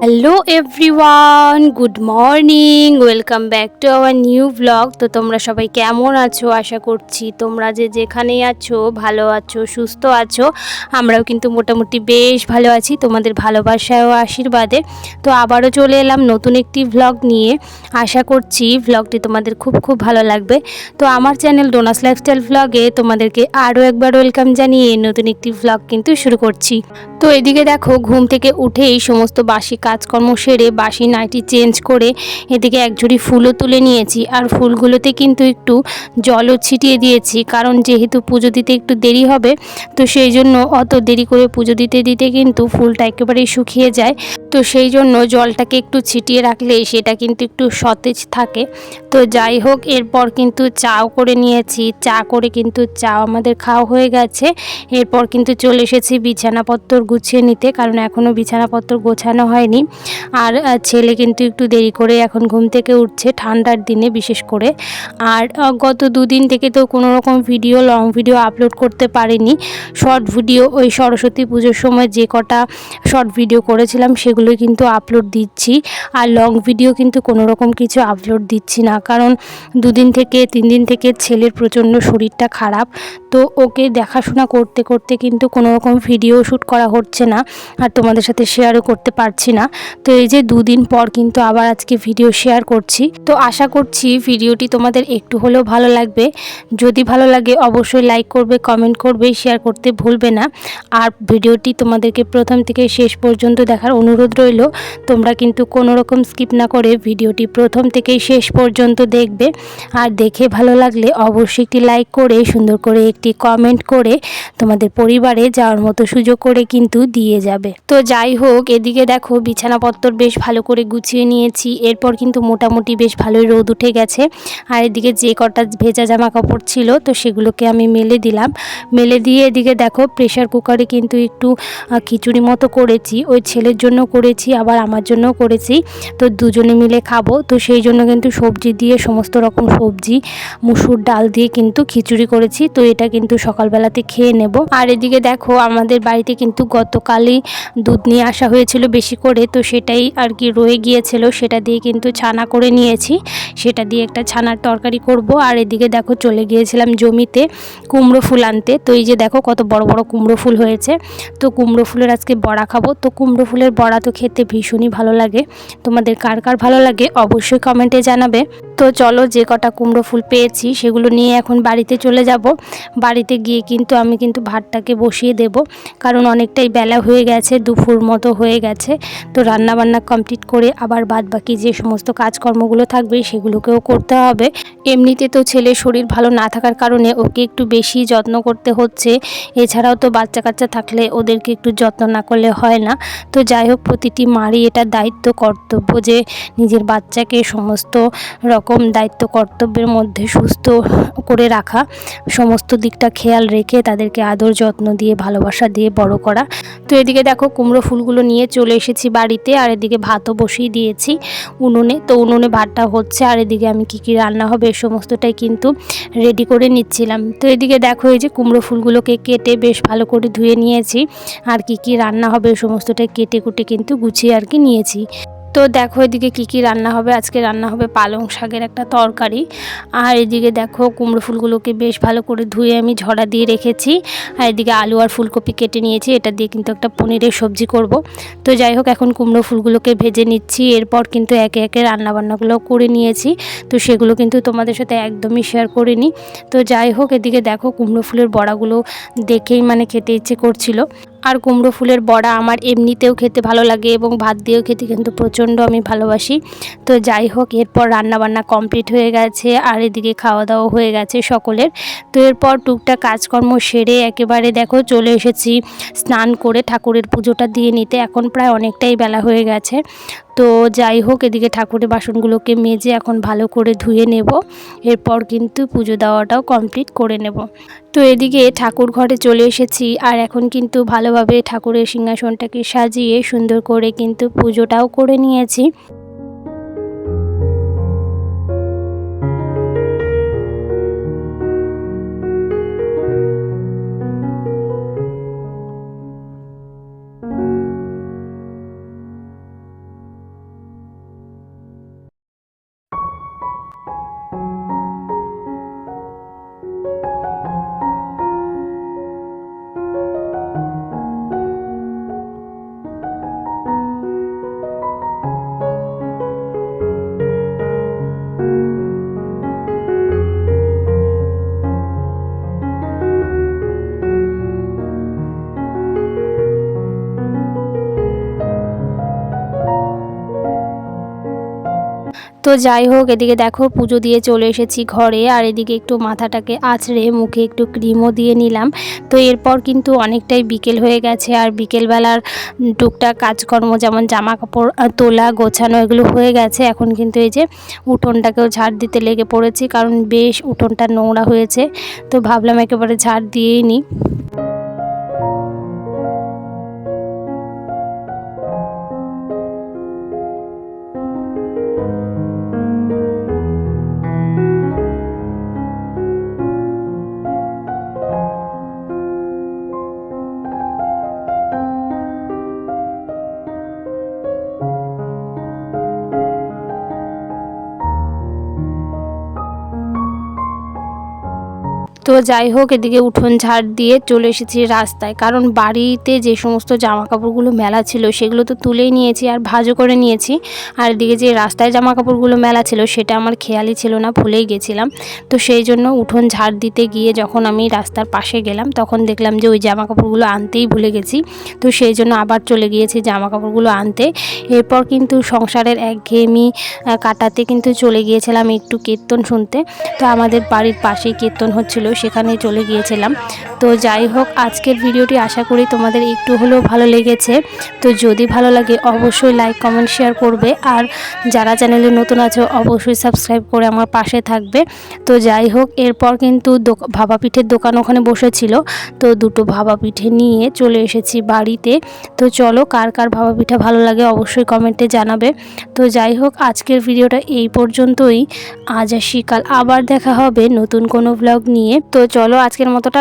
Hello everyone, good morning, welcome back to our new blog. তো তোমরা সবাই কেমন আছো? আশা করছি তোমরা যেখানেই আছো ভালো আছো, সুস্থ আছো। আমরাও কিন্তু মোটামুটি বেশ ভালো আছি তোমাদের ভালোবাসায় ও আশীর্বাদে। তো আবারও চলে এলাম নতুন একটি ব্লগ নিয়ে। আশা করছি ব্লগটি তোমাদের খুব খুব ভালো লাগবে। তো আমার চ্যানেল ডোনাস লাইফস্টাইল ব্লগে তোমাদেরকে আরও একবার ওয়েলকাম জানিয়ে নতুন একটি ব্লগ কিন্তু শুরু করছি। তো এদিকে দেখো, ঘুম থেকে উঠেই সমস্ত বাসি কাজকর্ম সেরে বাসি নাইটি চেঞ্জ করে এদিকে এক ঝুড়ি ফুলও তুলে নিয়েছি। আর ফুলগুলোতে কিন্তু একটু জলও ছিটিয়ে দিয়েছি, কারণ যেহেতু পুজো দিতে একটু দেরি হবে, তো সেই জন্য অত দেরি করে পুজো দিতে দিতে কিন্তু ফুলটা একেবারেই শুকিয়ে যায়। তো সেই জন্য জলটাকে একটু ছিটিয়ে রাখলে সেটা কিন্তু একটু সতেজ থাকে। তো যাই হোক, এরপর কিন্তু চাও করে নিয়েছি। চা করে কিন্তু চা আমাদের খাওয়া হয়ে গেছে। এরপর কিন্তু চলে এসেছি বিছানাপত্র গুছিয়ে নিতে, কারণ এখনও বিছানাপত্র গোছানো হয়নি। আর ছেলে কিন্তু একটু দেরি করে এখন ঘুম থেকে উঠছে, ঠান্ডার দিনে বিশেষ করে। আর গত দুদিন থেকে তো কোনো রকম ভিডিও, লং ভিডিও আপলোড করতে পারিনি। শর্ট ভিডিও ওই সরস্বতী পুজোর সময় যে কটা শর্ট ভিডিও করেছিলাম সেগুলোই কিন্তু আপলোড দিচ্ছি। আর লং ভিডিও কিন্তু কোনো রকম কিছু আপলোড দিচ্ছি না, কারণ 2 দিন থেকে 3 দিন থেকে ছেলের প্রচণ্ড শরীরটা খারাপ। তো ওকে দেখাশোনা করতে করতে কিন্তু কোনো রকম ভিডিও শ্যুট করা হচ্ছে না, আর তোমাদের সাথে শেয়ারও করতে পারছি না। তো এই যে 2 দিন পর কিন্তু আবার আজকে ভিডিও শেয়ার করছি। তো আশা করছি ভিডিওটি তোমাদের একটু হলেও ভালো লাগবে। যদি ভালো লাগে অবশ্যই লাইক করবে, কমেন্ট করবে, শেয়ার করতে ভুলবে না। আর ভিডিওটি তোমাদেরকে প্রথম থেকে শেষ পর্যন্ত দেখার অনুরোধ রইল। তোমরা কিন্তু কোনো রকম স্কিপ না করে ভিডিওটি প্রথম থেকে শেষ পর্যন্ত দেখবে। আর দেখে ভালো লাগলে অবশ্যই একটি লাইক করে সুন্দর করে একটি কমেন্ট করে তোমাদের পরিবারে যাওয়ার মতো সুযোগ করে কিন্তু দিয়ে যাবে। তো যাই হোক, এদিকে দেখো বিছানাপত্র বেশ ভালো করে গুছিয়ে নিয়েছি। এরপর কিন্তু মোটামুটি বেশ ভালোই রোদ উঠে গেছে। আর এদিকে যে কটা ভেজা জামা কাপড় ছিল তো সেগুলোকে আমি মেলে দিলাম। মেলে দিয়ে এদিকে দেখো প্রেশার কুকারে কিন্তু একটু খিচুড়ি মতো করেছি। ওই ছেলের জন্য করেছি, আবার আমার জন্যও করেছি। তো দুজনে মিলে খাবো, তো সেই জন্য কিন্তু সবজি দিয়ে, সমস্ত রকম সবজি, মুসুর ডাল দিয়ে কিন্তু খিচুড়ি করেছি। তো এটা কিন্তু সকালবেলাতে খেয়ে নেব। আর এদিকে দেখো আমাদের বাড়িতে কিন্তু গতকালই দুধ নিয়ে আসা হয়েছিল বেশি করে, তো সেটাই আর কি রয়ে গিয়েছিল, সেটা দিয়ে কিন্তু ছানা করে নিয়েছি। সেটা দিয়ে একটা ছানার তরকারি করব। আর এদিকে দেখো চলে গিয়েছিলাম জমিতে কুমড়ো ফুল আনতে। তো এই যে দেখো কত বড় বড় কুমড়ো ফুল হয়েছে। তো কুমড়ো ফুলের আজকে বড়া খাবো। তো কুমড়ো ফুলের বড়া তো খেতে ভীষণই ভালো লাগে। তোমাদের কার কার ভালো লাগে অবশ্যই কমেন্টে জানাবে। তো চলো, যে কটা কুমড়ো ফুল পেয়েছি সেগুলো নিয়ে এখন বাড়িতে চলে যাব। বাড়িতে গিয়ে কিন্তু আমি কিন্তু ভাতটাকে বসিয়ে দেব, কারণ অনেকটাই বেলা হয়ে গেছে, দুপুর মতো হয়ে গেছে। তো রান্নাবান্না কমপ্লিট করে আবার বাদ বাকি যে সমস্ত কাজকর্মগুলো থাকবে সেগুলোকেও করতে হবে। এমনিতে তো ছেলের শরীর ভালো না থাকার কারণে ওকে একটু বেশি যত্ন করতে হচ্ছে। এছাড়াও তো বাচ্চা কাচ্চা থাকলে ওদেরকে একটু যত্ন না করলে হয় না। তো যাই হোক, প্রতিটি মারই এটা দায়িত্ব, কর্তব্য যে নিজের বাচ্চাকে সমস্ত রকম দায়িত্ব কর্তব্যের মধ্যে সুস্থ করে রাখা, সমস্ত দিকটা খেয়াল রেখে তাদেরকে আদর যত্ন দিয়ে ভালোবাসা দিয়ে বড় করা। তো এদিকে দেখো কুমড়ো ফুলগুলো নিয়ে চলে এসেছি বাড়িতে। আর এদিকে ভাতও বসিয়ে দিয়েছি উনুনে। তো উনুনে ভাতটা হচ্ছে, আর এদিকে আমি কী রান্না হবে সমস্তটাই কিন্তু রেডি করে নিচ্ছিলাম। তো এদিকে দেখো এই যে কুমড়ো ফুলগুলোকে কেটে বেশ ভালো করে ধুয়ে নিয়েছি। আর কী রান্না হবে সমস্তটাই কেটে কুটে কিন্তু গুছিয়ে আর কি নিয়েছি। তো দেখো এদিকে কি রান্না হবে। আজকে রান্না হবে পালং শাকের একটা তরকারি। আর এদিকে দেখো কুমড়ো ফুলগুলোকে বেশ ভালো করে ধুয়ে আমি ঝরা দিয়ে রেখেছি। আর এদিকে আলু আর ফুলকপি কেটে নিয়েছি, এটা দিয়ে কিন্তু একটা পনিরের সবজি করব। তো যাই হোক এখন কুমড়ো ফুলগুলোকে ভেজে নিচ্ছি, এরপর কিন্তু একে একে রান্নাবান্নাগুলো করে নিয়েছি। তো সেগুলো কিন্তু তোমাদের সাথে একদমই শেয়ার করিনি। তো যাই হোক এদিকে দেখো কুমড়ো ফুলের বড়াগুলো দেখেই মানে খেতে ইচ্ছে করছিল। আর কুমড়ো ফুলের বড়া আমার এমনিতেও খেতে ভালো লাগে এবং ভাত দিয়েও খেতে কিন্তু প্রচণ্ড আমি ভালোবাসি। তো যাই হোক এরপর রান্নাবান্না কমপ্লিট হয়ে গেছে আর এদিকে খাওয়া দাওয়া হয়ে গেছে সকলের। তো এরপর টুকটাক কাজকর্ম সেরে একেবারে দেখো চলে এসেছি স্নান করে ঠাকুরের পুজোটা দিয়ে নিতে। এখন প্রায় অনেকটাই বেলা হয়ে গেছে। তো যাই হোক এদিকে ঠাকুরের বাসনগুলোকে মেজে এখন ভালো করে ধুয়ে নেব, এরপর কিন্তু পুজো দেওয়াটাও কমপ্লিট করে নেব। তো এদিকে ঠাকুর ঘরে চলে এসেছি আর এখন কিন্তু ভালোভাবে ঠাকুরের সিংহাসনটাকে সাজিয়ে সুন্দর করে কিন্তু পুজোটাও করে নিয়েছি। তো যাই হোক এদিকে দেখো পুজো দিয়ে চলে এসেছি ঘরে আর এদিকে একটু মাথাটাকে আঁচড়ে মুখে একটু ক্রিমও দিয়ে নিলাম। তো এরপর কিন্তু অনেকটাই বিকেল হয়ে গেছে আর বিকেলবেলার টুকটাক কাজকর্ম যেমন জামা কাপড় তোলা গোছানো এগুলো হয়ে গেছে। এখন কিন্তু এই যে উঠোনটাকেও ঝাড় দিতে লেগে পড়েছি, কারণ বেশ উঠোনটা নোংরা হয়েছে। তো ভাবলাম একেবারে ঝাড় দিয়েই নিই। তো যাই হোক এদিকে উঠোন ঝাড় দিয়ে চলে এসেছি রাস্তায়, কারণ বাড়িতে যে সমস্ত জামা কাপড়গুলো মেলা ছিল সেগুলো তো তুলেই নিয়েছি আর ভাঁজও করে নিয়েছি। আর এদিকে যে রাস্তায় জামা কাপড়গুলো মেলা ছিল সেটা আমার খেয়ালই ছিল না, ভুলেই গেছিলাম। তো সেই জন্য উঠোন ঝাড় দিতে গিয়ে যখন আমি রাস্তার পাশে গেলাম তখন দেখলাম যে ওই জামা কাপড়গুলো আনতেই ভুলে গেছি। তো সেই জন্য আবার চলে গিয়েছি জামা কাপড়গুলো আনতে। এরপর কিন্তু সংসারের একঘেয়েমি কাটাতে কিন্তু চলে গিয়েছিলাম একটু কীর্তন শুনতে। তো আমাদের বাড়ির পাশেই কীর্তন হচ্ছিল, সেখানে চলে গিয়েছিলাম। তো যাই হোক আজকের ভিডিওটি আশা করি তোমাদের একটু হলেও ভালো লেগেছে। তো যদি ভালো লাগে অবশ্যই লাইক কমেন্ট শেয়ার করবে, আর যারা চ্যানেলে নতুন আছে অবশ্যই সাবস্ক্রাইব করে আমার পাশে থাকবে। তো যাই হোক এরপর কিন্তু ভাপা পিঠের দোকান ওখানে বসেছিল, তো দুটো ভাপা পিঠে নিয়ে চলে এসেছি বাড়িতে। তো চলো কার কার ভাপা পিঠা ভালো লাগে অবশ্যই কমেন্টে জানাবে। তো যাই হোক আজকের ভিডিওটা এই পর্যন্তই। আজ আসি, কাল আবার দেখা হবে নতুন কোনো ব্লগ নিয়ে। তো চলো আজকের মতোটা